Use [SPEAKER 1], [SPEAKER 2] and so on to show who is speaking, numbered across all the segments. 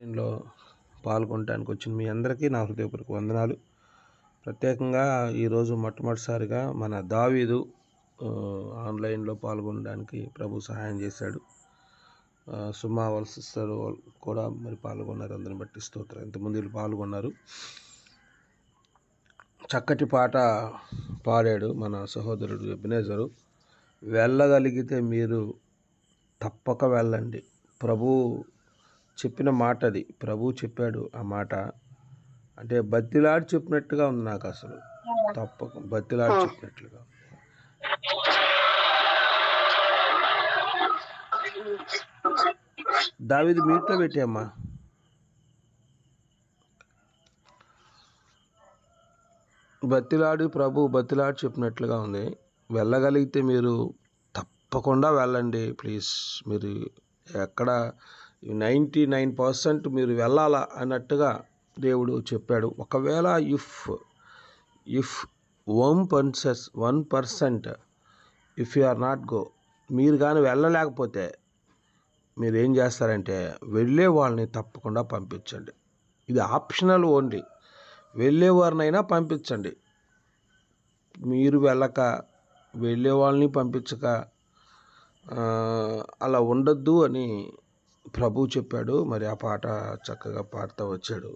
[SPEAKER 1] దీనిలో పాల్గొనడానికి వచ్చిన మీ అందరికీ నా హృదయపూర్వక వందనాలు. ప్రత్యేకంగా ఈరోజు మొట్టమొదటిసారిగా మన దావీదు ఆన్లైన్లో పాల్గొనడానికి ప్రభు సహాయం చేశాడు. సుమా వాళ్ళ సిస్టర్ కూడా మరి పాల్గొన్నారు. అందరిని బట్టి స్తోత్రం. ఇంతకుముందు వీళ్ళు పాల్గొన్నారు. చక్కటి పాట పాడాడు మన సహోదరుడు ఎబెనేజరు. వెళ్ళగలిగితే మీరు తప్పక వెళ్ళండి. ప్రభు చెప్పిన మాట అది. ప్రభు చెప్పాడు ఆ మాట. అంటే బతిలాడి చెప్పినట్టుగా ఉంది నాకు. అసలు తప్పక బతిలాడి చెప్పినట్లుగా. దావీదు మీట్లో పెట్టామ్మా. బతిలాడి చెప్పినట్లుగా ఉంది. వెళ్ళగలిగితే మీరు తప్పకుండా వెళ్ళండి ప్లీజ్. మీరు ఎక్కడ 99% మీరు వెళ్ళాలా అన్నట్టుగా దేవుడు చెప్పాడు. ఒకవేళ if 1% if you are not go, మీరు కానీ వెళ్ళలేకపోతే మీరు ఏం చేస్తారంటే వెళ్ళే వాళ్ళని తప్పకుండా పంపించండి. ఇది ఆప్షనల్ ఓన్లీ. వెళ్ళేవారినైనా పంపించండి. మీరు వెళ్ళక వెళ్ళే వాళ్ళని పంపించక అలా ఉండొద్దు అని ప్రభు చెప్పాడు. మరి ఆ పాట చక్కగా పాడుతూ వచ్చాడు.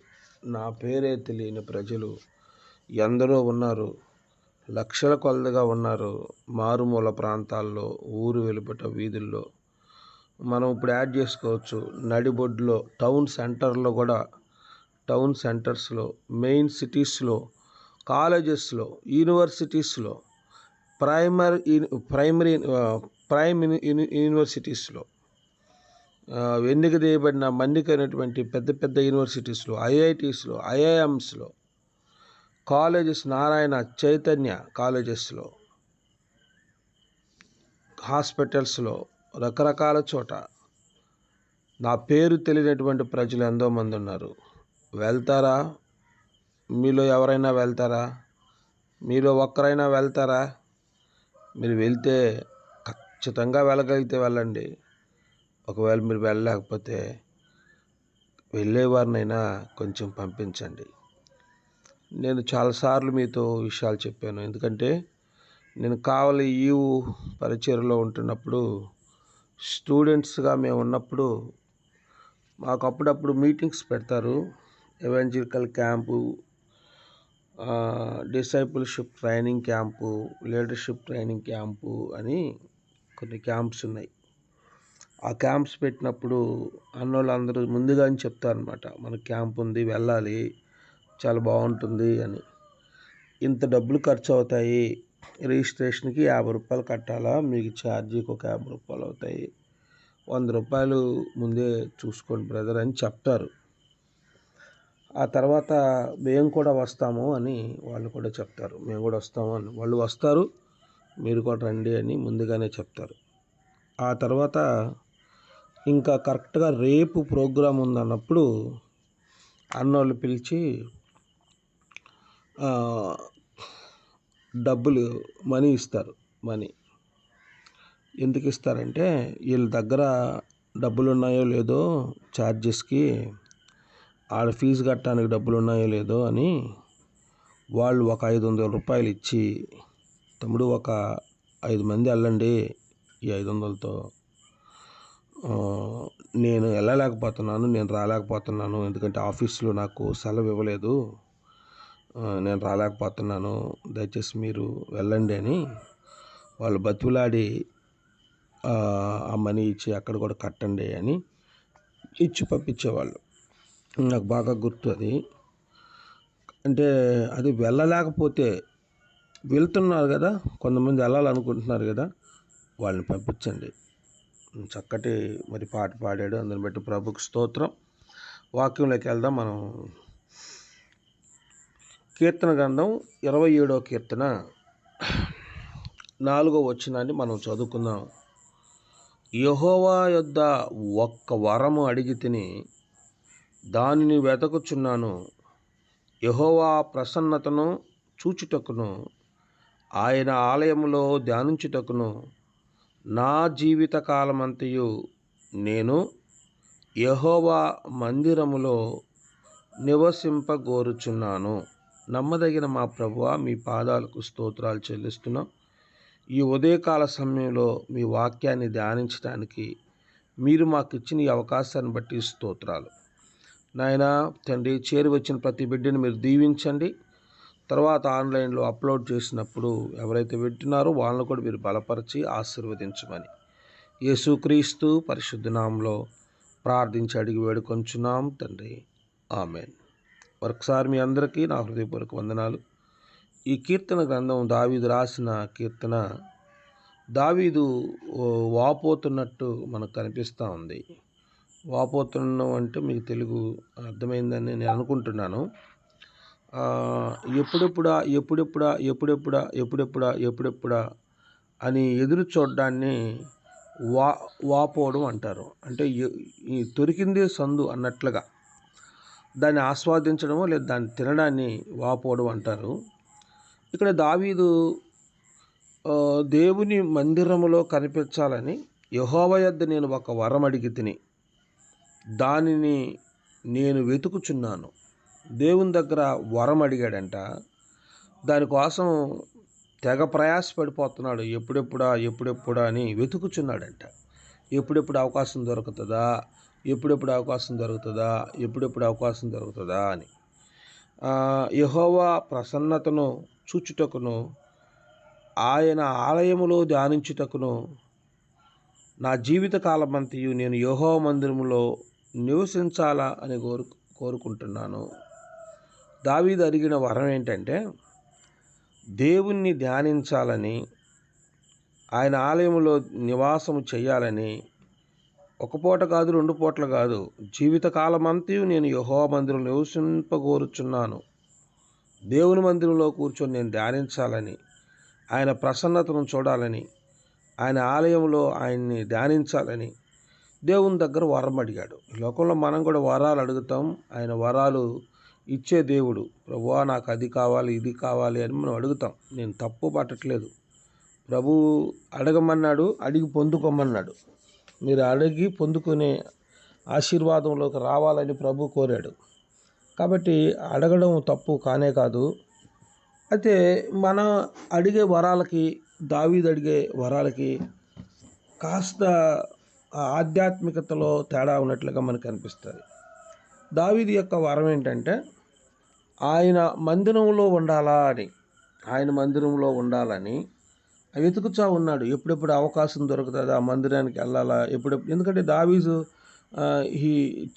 [SPEAKER 1] నా పేరే తెలియని ప్రజలు ఎందరో ఉన్నారు, లక్షల కొలదిగా ఉన్నారు మారుమూల ప్రాంతాల్లో, ఊరు వెలుపట వీధుల్లో. మనం ఇప్పుడు యాడ్ చేసుకోవచ్చు. నడిబొడ్లో, టౌన్ సెంటర్స్లో, మెయిన్ సిటీస్లో, కాలేజెస్లో, యూనివర్సిటీస్లో, ప్రైమ్ యూనివర్సిటీస్లో, ఎన్నిక చేయబడిన మన్నికైనటువంటి పెద్ద పెద్ద యూనివర్సిటీస్లో, ఐఐటీస్లో, ఐఐఎమ్స్లో, కాలేజెస్, నారాయణ చైతన్య కాలేజెస్లో, హాస్పిటల్స్లో, రకరకాల చోట నా పేరు తెలియనటువంటి ప్రజలు ఎంతోమంది ఉన్నారు. వెళ్తారా? మీలో ఎవరైనా వెళ్తారా? మీలో ఒక్కరైనా వెళ్తారా? మీరు వెళ్తే ఖచ్చితంగా వెళ్ళగలిగితే వెళ్ళండి. ఒకవేళ మీరు వెళ్ళలేకపోతే వెళ్ళేవారినైనా కొంచెం పంపించండి. నేను చాలాసార్లు మీతో విషయాలు చెప్పాను. ఎందుకంటే నేను కావలి ఈవు పరిచర్లో ఉంటున్నప్పుడు, స్టూడెంట్స్గా మేము ఉన్నప్పుడు మాకు అప్పుడప్పుడు మీటింగ్స్ పెడతారు. Evangelical camp, discipleship training camp, leadership training camp అని కొన్ని క్యాంప్స్ ఉన్నాయి. ఆ క్యాంప్స్ పెట్టినప్పుడు అన్నోళ్ళందరూ ముందుగానే చెప్తారనమాట, మన క్యాంప్ ఉంది, వెళ్ళాలి, చాలా బాగుంటుంది అని. ఇంత డబ్బులు ఖర్చు అవుతాయి, రిజిస్ట్రేషన్కి 50 రూపాయలు కట్టాలా, మీకు ఛార్జీకి ఒక 50 రూపాయలు అవుతాయి, 100 రూపాయలు ముందే చూసుకోండి బ్రదర్ అని చెప్తారు. ఆ తర్వాత మేము కూడా వస్తాము అని వాళ్ళు కూడా చెప్తారు. మేము కూడా వస్తాము అని వాళ్ళు వస్తారు, మీరు కూడా రండి అని ముందుగానే చెప్తారు. ఆ తర్వాత ఇంకా కరెక్ట్గా రేపు ప్రోగ్రాం ఉందన్నప్పుడు అన్నోళ్ళు పిలిచి డబ్బులు మనీ ఇస్తారు. మనీ ఎందుకు ఇస్తారంటే వీళ్ళ దగ్గర డబ్బులు ఉన్నాయో లేదో, ఛార్జెస్కి ఆడ ఫీజు కట్టడానికి డబ్బులు ఉన్నాయో లేదో అని వాళ్ళు ఒక 500 రూపాయలు ఇచ్చి, తమ్ముడు ఒక 5 మంది వెళ్ళండి, ఈ 500తో నేను వెళ్ళలేకపోతున్నాను, నేను రాలేకపోతున్నాను, ఎందుకంటే ఆఫీస్లో నాకు సెలవు ఇవ్వలేదు, నేను రాలేకపోతున్నాను, దయచేసి మీరు వెళ్ళండి అని వాళ్ళు బతిలాడి ఆ మనీ ఇచ్చి అక్కడ కూడా కట్టండి అని ఇచ్చి పంపించేవాళ్ళు. నాకు బాగా గుర్తు అది. అంటే అది వెళ్ళలేకపోతే, వెళ్తున్నారు కదా, కొంతమంది వెళ్ళాలనుకుంటున్నారు కదా, వాళ్ళని పంపించండి. చక్కటి మరి పాట పాడాడు. అందుని బట్టి ప్రభుకు స్తోత్రం. వాక్యంలోకి వెళ్దాం. మనం కీర్తన గ్రంథం 27వ కీర్తన 4వ వచనాన్ని మనం చదువుకుందాం. యెహోవా యొద్ద ఒక్క వరము అడిగి తిని దానిని వెతకుచున్నాను. యెహోవా ప్రసన్నతను చూచుటకును, ఆయన ఆలయములో ధ్యానించుటకును నా జీవిత కాలమంతయు నేను యెహోవా మందిరములో నివసింపగోరుచున్నాను. నమ్మదగిన మా ప్రభువా, మీ పాదాలకు స్తోత్రాలు చెల్లిస్తున్నాం. ఈ ఉదయకాల సమయంలో మీ వాక్యాన్ని ధ్యానించడానికి మీరు మాకు ఇచ్చిన ఈ అవకాశాన్ని బట్టి స్తోత్రాలు. నాయనా తండ్రి, చేరి వచ్చిన ప్రతి బిడ్డని మీరు దీవించండి. తర్వాత ఆన్లైన్లో అప్లోడ్ చేసినప్పుడు ఎవరైతే వింటున్నారో వాళ్ళని కూడా మీరు బలపరిచి ఆశీర్వదించమని యేసుక్రీస్తు పరిశుద్ధ నామములో ప్రార్థించి అడిగి వేడుకొంచున్నాం తండ్రి, ఆమెన్. మరొకసారి మీ అందరికీ నా హృదయపూర్వక వందనాలు. ఈ కీర్తన గ్రంథం దావీదు రాసిన కీర్తన. దావీదు వాపోతున్నట్టు మనకు కనిపిస్తూ ఉంది. వాపోతున్నాం అంటే మీకు తెలుగు అర్థమైందని నేను అనుకుంటున్నాను. ఎప్పుడెప్పుడా ఎప్పుడెప్పుడా ఎప్పుడెప్పుడా ఎప్పుడెప్పుడా ఎప్పుడెప్పుడా అని ఎదురు చూడడాన్ని వాపోవడం అంటారు. అంటే ఈ దొరికిందే సందు అన్నట్లుగా దాన్ని ఆస్వాదించడమో లేదా దాన్ని తినడాన్ని వాపోవడం అంటారు. ఇక్కడ దావీదు దేవుని మందిరములో కనిపించాలని యెహోవా యొద్ద నేను ఒక వరం అడిగి తిని దానిని నేను వెతుకుచున్నాను. దేవుని దగ్గర వరం అడిగాడంట. దానికోసం తెగ ప్రయాసపడిపోతున్నాడు. ఎప్పుడెప్పుడా ఎప్పుడెప్పుడా అని వెతుకుచున్నాడంట. ఎప్పుడెప్పుడు అవకాశం దొరుకుతుందా, ఎప్పుడెప్పుడు అవకాశం దొరుకుతుందా, ఎప్పుడెప్పుడు అవకాశం దొరుకుతుందా అని. యెహోవా ప్రసన్నతను చూచుటకును, ఆయన ఆలయములో ధ్యానించుటకును నా జీవిత కాలమంతయు నేను యెహోవా మందిరములో నివసించాలా అని కోరుకుంటున్నాను. దావీదు అడిగిన వరం ఏంటంటే దేవుణ్ణి ధ్యానించాలని, ఆయన ఆలయంలో నివాసము చేయాలని. ఒక పూట కాదు, 2 పూటలు కాదు, జీవితకాలమంతయు నేను యెహోవా మందిరంలో నివసింపగోరుచున్నాను. దేవుని మందిరంలో కూర్చొని నేను ధ్యానించాలని, ఆయన ప్రసన్నతను చూడాలని, ఆయన ఆలయంలో ఆయన్ని ధ్యానించాలని దేవుని దగ్గర వరం అడిగాడు. ఈ లోకంలో మనం కూడా వరాలు అడుగుతాం. ఆయన వరాలు ఇచ్చే దేవుడు. ప్రభువా నాకు అది కావాలి, ఇది కావాలి అని మనం అడుగుతాం. నేను తప్పు పట్టట్లేదు. ప్రభు అడగమన్నాడు, అడిగి పొందుకోమన్నాడు. మీరు అడిగి పొందుకునే ఆశీర్వాదంలోకి రావాలని ప్రభు కోరాడు. కాబట్టి అడగడం తప్పు కానే కాదు. అయితే మనం అడిగే వరాలకి, దావీదు అడిగే వరాలకి కాస్త ఆధ్యాత్మికతలో తేడా ఉన్నట్లుగా మనకు అనిపిస్తుంది. దావీదు యొక్క వరం ఏంటంటే ఆయన మందిరంలో ఉండాలా అని, ఆయన మందిరంలో ఉండాలని వెతుకుచా ఉన్నాడు. ఎప్పుడెప్పుడు అవకాశం దొరుకుతుందా, ఆ మందిరానికి వెళ్ళాలా, ఎప్పుడెప్పుడు. ఎందుకంటే దావీదు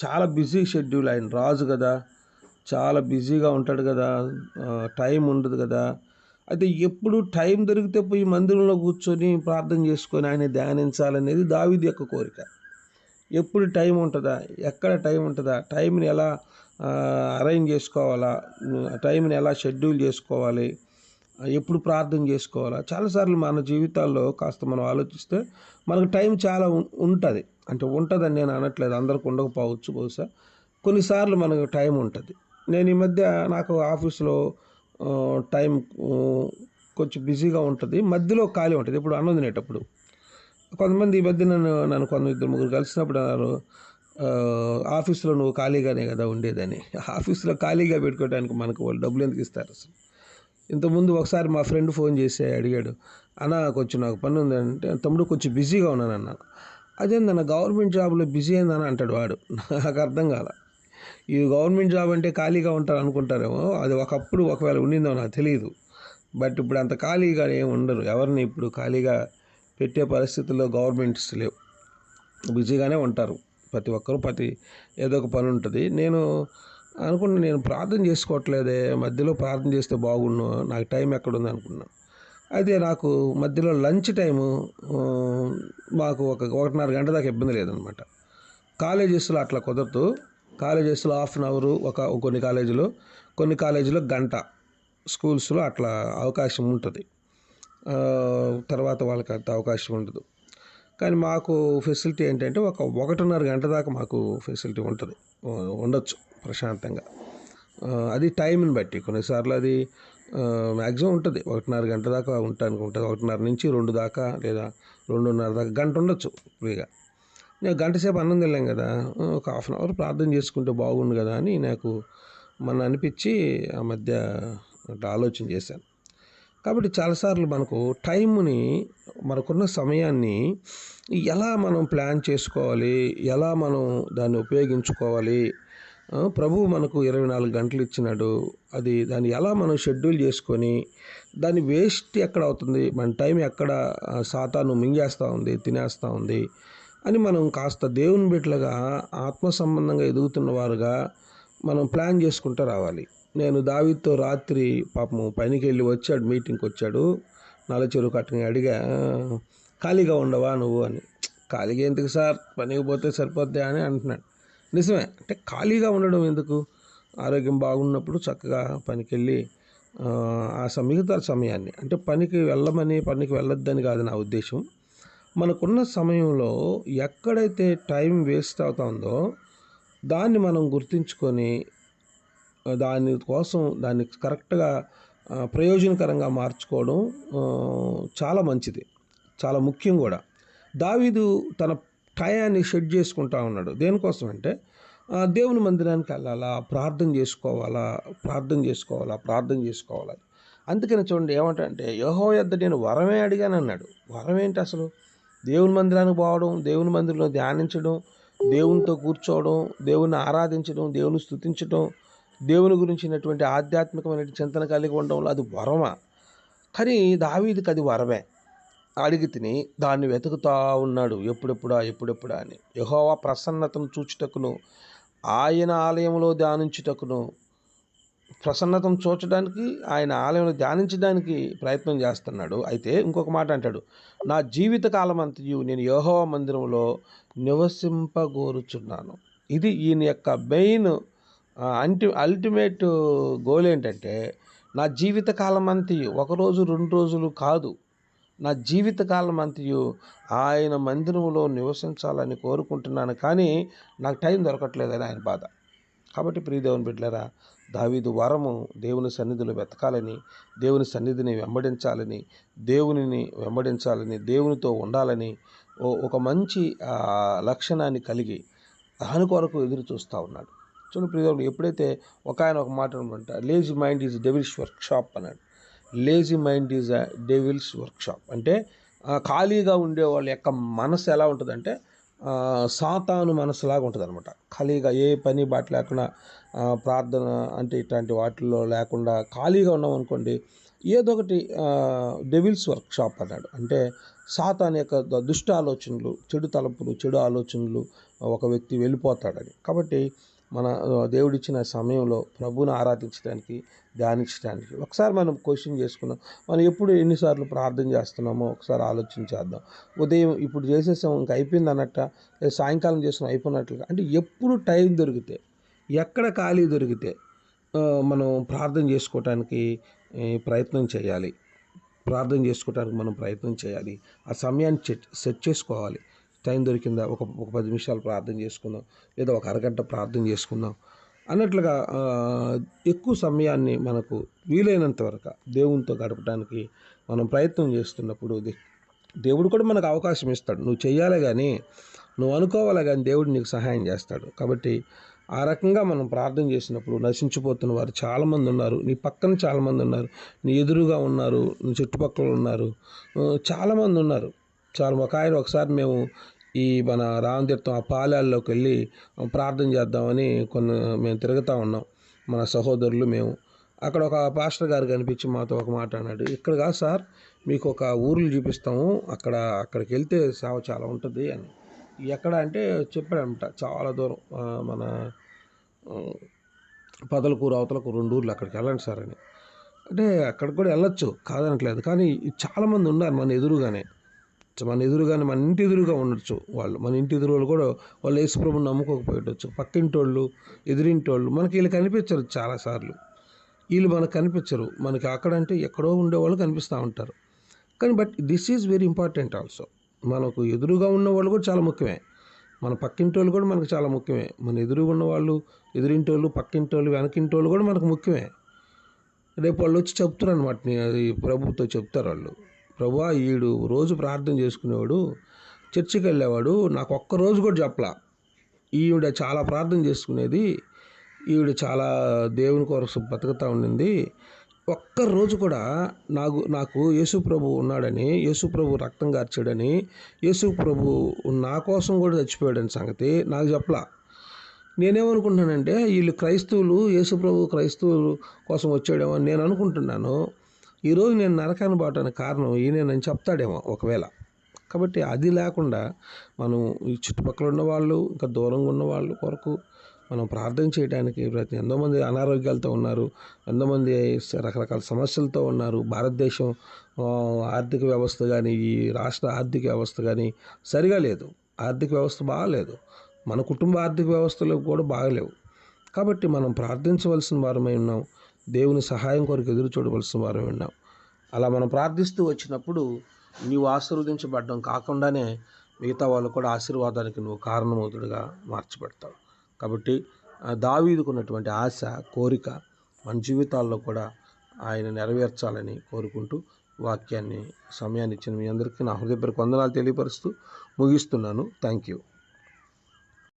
[SPEAKER 1] చాలా బిజీ షెడ్యూల్. ఆయన రాజు కదా, చాలా బిజీగా ఉంటాడు కదా, టైం ఉండదు కదా. అయితే ఎప్పుడు టైం దొరికితే పోయి మందిరంలో కూర్చొని ప్రార్థన చేసుకొని ఆయన ధ్యానించాలనేది దావీదు యొక్క కోరిక. ఎప్పుడు టైం ఉంటుందా, ఎక్కడ టైం ఉంటుందా, టైంని ఎలా అరేంజ్ చేసుకోవాలా, టైంని ఎలా షెడ్యూల్ చేసుకోవాలి, ఎప్పుడు ప్రార్థన చేసుకోవాలా. చాలాసార్లు మన జీవితాల్లో కాస్త మనం ఆలోచిస్తే మనకు టైం చాలా ఉంటుంది. అంటే ఉంటుందని నేను అనట్లేదు, అందరికి ఉండకపోవచ్చు బహుశా. కొన్నిసార్లు మనకు టైం ఉంటుంది. నేను ఈ మధ్య నాకు ఆఫీస్లో టైం కొంచెం బిజీగా ఉంటుంది, మధ్యలో ఖాళీ ఉంటుంది. ఇప్పుడు అన్నం తినేటప్పుడు కొంతమంది ఈ మధ్య నన్ను 2-3 కలిసినప్పుడు అన్నారు, ఆఫీస్లో నువ్వు ఖాళీగానే కదా ఉండేదని. ఆఫీస్లో ఖాళీగా పెట్టుకోవడానికి మనకు వాళ్ళు డబ్బులు ఎందుకు ఇస్తారు అసలు? ఇంతకుముందు ఒకసారి మా ఫ్రెండ్ ఫోన్ చేసి అడిగాడు, అన్న కొంచెం నాకు పని ఉందంటే, తమ్ముడు కొంచెం బిజీగా ఉన్నాను అన్నాను. అదేందన్న గవర్నమెంట్ జాబ్లో బిజీ అయిందని అంటాడు వాడు. నాకు అర్థం కాల. ఈ గవర్నమెంట్ జాబ్ అంటే ఖాళీగా ఉంటారు అనుకుంటారేమో. అది ఒకప్పుడు ఒకవేళ ఉండిందో నాకు తెలియదు. బట్ ఇప్పుడు అంత ఖాళీగా ఏమి ఉండరు. ఎవరిని ఇప్పుడు ఖాళీగా పెట్టే పరిస్థితుల్లో గవర్నమెంట్స్ లేవు. బిజీగానే ఉంటారు ప్రతి ఒక్కరు. ఏదో ఒక పని ఉంటుంది. నేను ప్రార్థన చేసుకోవట్లేదే, మధ్యలో ప్రార్థన చేస్తే బాగుండు, నాకు టైం ఎక్కడుంది అనుకున్నాను. అయితే నాకు మధ్యలో లంచ్ టైము మాకు 1.5 గంట దాకా ఇబ్బంది లేదనమాట. కాలేజెస్లో అట్లా కుదరదు. కాలేజెస్లో ½ అన్ అవరు, కొన్ని కాలేజీలో గంట, స్కూల్స్లో అట్లా అవకాశం ఉంటుంది. తర్వాత వాళ్ళకి అంత అవకాశం ఉండదు. కానీ మాకు ఫెసిలిటీ ఏంటంటే 1.5 గంట దాకా మాకు ఫెసిలిటీ ఉండొచ్చు ప్రశాంతంగా. అది టైంని బట్టి. కొన్నిసార్లు అది మ్యాక్సిమం ఉంటుంది 1.5 గంట దాకా ఉండటానికి ఉంటుంది. 1.5 నుంచి 2 దాకా, లేదా 2.5 దాకా, గంట ఉండొచ్చు ఫ్రీగా. నేను గంట సేపు అన్నం తినలేం కదా, ఒక హాఫ్ అన్ అవర్ ప్రార్థన చేసుకుంటే బాగుండు కదా అని నాకు మొన్న అనిపించి ఆ మధ్య అట్లా ఆలోచన చేశాను. కాబట్టి చాలాసార్లు మనకు టైంని, మనకున్న సమయాన్ని ఎలా మనం ప్లాన్ చేసుకోవాలి, ఎలా మనం దాన్ని ఉపయోగించుకోవాలి. ప్రభువు మనకు 24 గంటలు ఇచ్చినాడు. దాన్ని ఎలా మనం షెడ్యూల్ చేసుకొని, దాన్ని వేస్ట్ ఎక్కడ అవుతుంది, మన టైం ఎక్కడ సాతాను మింగేస్తూ ఉంది, తినేస్తూ ఉంది అని మనం కాస్త దేవుని బిడ్డలుగా ఆత్మ సంబంధంగా ఎదుగుతున్న వారుగా మనం ప్లాన్ చేసుకుంటూ రావాలి. నేను దావీదుతో రాత్రి పాపం పనికి వెళ్ళి వచ్చాడు, మీటింగ్కి వచ్చాడు. నల్ల చెరువు కట్టని అడిగా, ఖాళీగా ఉండవా నువ్వు అని. ఖాళీగా ఎందుకు సార్, పనికి పోతే సరిపోద్ది అని అంటున్నాడు. నిజమే, అంటే ఖాళీగా ఉండడం ఎందుకు, ఆరోగ్యం బాగున్నప్పుడు చక్కగా పనికి వెళ్ళి మిగతా సమయాన్ని, అంటే పనికి వెళ్ళొద్దని కాదు నా ఉద్దేశం. మనకున్న సమయంలో ఎక్కడైతే టైం వేస్ట్ అవుతుందో దాన్ని మనం గుర్తించుకొని దాన్ని కరెక్ట్గా ప్రయోజనకరంగా మార్చుకోవడం చాలా మంచిది, చాలా ముఖ్యం కూడా. దావీదు తన టయాన్ని షెడ్ చేసుకుంటా ఉన్నాడు. దేనికోసం అంటే దేవుని మందిరానికి వెళ్ళాలా, ప్రార్థన చేసుకోవాలా. అందుకని చూడండి ఏమంటే, యెహోవా యొద్ద నేను వరమే అడిగాను అన్నాడు. వరం ఏంటి అసలు? దేవుని మందిరానికి పోవడం, దేవుని మందిరంలో ధ్యానించడం, దేవునితో కూర్చోవడం, దేవుని ఆరాధించడం, దేవుని స్తుతించడం, దేవుని గురించినటువంటి ఆధ్యాత్మికమైన చింతన కలిగి ఉండడంలో అది వరమా? కానీ దావీదుకి అది వరమే. అడిగి తిని దాన్ని వెతుకుతా ఉన్నాడు, ఎప్పుడెప్పుడా అని. యెహోవా ప్రసన్నతను చూచుటకును, ఆయన ఆలయంలో ధ్యానించుటకును, ప్రసన్నతను చూచడానికి, ఆయన ఆలయంలో ధ్యానించడానికి ప్రయత్నం చేస్తున్నాడు. అయితే ఇంకొక మాట అంటాడు, నా జీవితకాలం అంతయు నేను యెహోవా మందిరంలో నివసింపగోరుచున్నాను. ఇది ఈయన యొక్క మెయిన్ అల్టిమేట్ గోల్ ఏంటంటే, నా జీవితకాలం అంతయు, 1 రోజు 2 రోజులు కాదు, నా జీవితకాలం అంతయు ఆయన మందిరంలో నివసించాలని కోరుకుంటున్నాను, కానీ నాకు టైం దొరకట్లేదని ఆయన బాధ. కాబట్టి ప్రియదేవుని బిడ్డలారా, దావీదు వరము దేవుని సన్నిధిలో వెతకాలని, దేవుని సన్నిధిని వెంబడించాలని, దేవునితో ఉండాలని ఒక మంచి లక్షణాన్ని కలిగి దాని కొరకు ఎదురు చూస్తూ ఉన్నాడు. చూడండి ప్రియదేవుడు, ఎప్పుడైతే ఒక మాట అనమాట, lazy mind is devil's workshop అన్నాడు. Lazy mind is a devil's workshop అంటే ఖాళీగా ఉండే వాళ్ళ యొక్క మనసు ఎలా ఉంటుందంటే సాతాను మనసులాగా ఉంటుంది అనమాట. ఖాళీగా ఏ పని బాట లేకుండా, ప్రార్థన అంటే ఇట్లాంటి వాటిల్లో లేకుండా ఖాళీగా ఉన్నాం అనుకోండి, ఏదో ఒకటి డెవిల్స్ వర్క్షాప్ అన్నాడు. అంటే సాతాను యొక్క దుష్ట ఆలోచనలు, చెడు తలంపులు, చెడు ఆలోచనలు ఒక వ్యక్తి వెళ్ళిపోతాడని. కాబట్టి మన దేవుడిచ్చిన సమయంలో ప్రభువుని ఆరాధించడానికి, ధ్యానించడానికి ఒకసారి మనం క్వశ్చన్ చేసుకున్నాం, మనం ఎన్నిసార్లు ప్రార్థన చేస్తున్నామో ఒకసారి ఆలోచించేద్దాం. ఉదయం ఇప్పుడు చేసేసాం ఇంకా అయిపోయింది అన్నట్ట, సాయంకాలం చేసాం అయిపోయినట్లుగా, అంటే ఎప్పుడు టైం దొరికితే, ఎక్కడ ఖాళీ దొరికితే మనం ప్రార్థన చేసుకోవటానికి ప్రయత్నం చేయాలి. మనం ప్రయత్నం చేయాలి. ఆ సమయాన్ని సెట్ చేసుకోవాలి. టైం దొరికిందా, ఒక 10 నిమిషాలు ప్రార్థన చేసుకుందాం, లేదా ఒక అరగంట ప్రార్థన చేసుకుందాం అన్నట్లుగా ఎక్కువ సమయాన్ని మనకు వీలైనంత వరకు దేవునితో గడపడానికి మనం ప్రయత్నం చేస్తున్నప్పుడు దేవుడు కూడా మనకు అవకాశం ఇస్తాడు. నువ్వు చెయ్యాలే కానీ, నువ్వు అనుకోవాలే కానీ దేవుడు నీకు సహాయం చేస్తాడు. కాబట్టి ఆ రకంగా మనం ప్రార్థన చేసినప్పుడు నశించిపోతున్న వారు చాలామంది ఉన్నారు, నీ పక్కన చాలామంది ఉన్నారు, నీ ఎదురుగా ఉన్నారు, నీ చుట్టుపక్కల ఉన్నారు, చాలామంది ఉన్నారు. ఒకసారి మేము మన రామతీర్థం ఆ పాలెల్లోకి వెళ్ళి ప్రార్థన చేద్దామని మేము తిరుగుతూ ఉన్నాం, మన సహోదరులు మేము. అక్కడ ఒక పాస్టర్ గారు కనిపించి మాతో ఒక మాట అన్నాడు, ఇక్కడ కాదు సార్, మీకు ఒక ఊర్లు చూపిస్తాము, అక్కడికి వెళ్తే సేవ చాలా ఉంటుంది అని. ఎక్కడ అంటే చెప్పాడంట, చాలా దూరం, మన పదలకూరు అవతలకు 2 ఊర్లు, అక్కడికి వెళ్ళండి సార్ అని. అంటే అక్కడికి కూడా వెళ్ళొచ్చు, కాదనట్లేదు, కానీ చాలామంది ఉన్నారు మన ఎదురుగానే, మన ఇంటి ఎదురుగా ఉండొచ్చు వాళ్ళు. మన ఇంటి ఎదురు కూడా వాళ్ళు యేసుప్రభుని నమ్ముకోకపోయవచ్చు. పక్కింటోళ్ళు, ఎదురింటోళ్ళు మనకి వీళ్ళు కనిపించరు. చాలాసార్లు వీళ్ళు మనకు కనిపించరు. మనకి అక్కడంటే ఎక్కడో ఉండేవాళ్ళు కనిపిస్తూ ఉంటారు. కానీ this is very important also. మనకు ఎదురుగా ఉన్న వాళ్ళు కూడా చాలా ముఖ్యమే, మన పక్కింటోళ్ళు కూడా మనకు చాలా ముఖ్యమే. మన ఎదురుగా ఉన్న వాళ్ళు, ఎదురింటోళ్ళు, పక్కింటోళ్ళు, వెనకింటోళ్ళు కూడా మనకు ముఖ్యమే. రేపు వాళ్ళు వచ్చి చెప్తారు అనమాట, ప్రభుతో చెప్తారు వాళ్ళు, ప్రభువా ఈడు రోజు ప్రార్థన చేసుకునేవాడు చర్చికి వెళ్ళేవాడు. నాకు ఒక్కరోజు కూడా చెప్పలా. ఈవిడ చాలా ప్రార్థన చేసుకునేది, ఈవిడ చాలా దేవుని కొరకు బతుకుతూ ఉండింది. ఒక్కరోజు కూడా నాకు యేసు ప్రభు ఉన్నాడని, యేసు ప్రభు రక్తం కార్చాడని, యేసు ప్రభు నా కోసం కూడా చచ్చిపోయాడని సంగతి నాకు చెప్పలా. నేనేమనుకుంటున్నానంటే వీళ్ళు క్రైస్తవులు, యేసు ప్రభు క్రైస్తవులు కోసం వచ్చాడేమో అని నేను అనుకుంటున్నాను. ఈరోజు నేను నరకాన్ని పోవటానికి కారణం ఈయనేనని చెప్తాడేమో ఒకవేళ. కాబట్టి అది లేకుండా మనం ఈ చుట్టుపక్కల ఉన్నవాళ్ళు, ఇంకా దూరంగా ఉన్నవాళ్ళు కొరకు మనం ప్రార్థన చేయడానికి ఎంతోమంది అనారోగ్యాలతో ఉన్నారు, ఎంతోమంది రకరకాల సమస్యలతో ఉన్నారు. భారతదేశం ఆర్థిక వ్యవస్థ కానీ, ఈ రాష్ట్ర ఆర్థిక వ్యవస్థ కానీ సరిగా లేదు. ఆర్థిక వ్యవస్థ బాగాలేదు. మన కుటుంబ ఆర్థిక వ్యవస్థలు కూడా బాగలేవు. కాబట్టి మనం ప్రార్థించవలసిన వారమై ఉన్నాం. దేవుని సహాయం కొరకు ఎదురు చూడవలసిన వారమై ఉన్నాం. అలా మనం ప్రార్థిస్తూ వచ్చినప్పుడు నీవు ఆశీర్వదించబడడం కాకుండానే మిగతా వాళ్ళు కూడా ఆశీర్వాదానికి నువ్వు కారణమవుతుడుగా మార్చబడతావు. కాబట్టి దావీదుకున్నటువంటి ఆశ, కోరిక మన జీవితాల్లో కూడా ఆయన నెరవేర్చాలని కోరుకుంటూ సమయాన్ని ఇచ్చిన మీ అందరికీ నా హృదయపూర్వక వందనాలు తెలియపరుస్తూ ముగిస్తున్నాను. Thank you.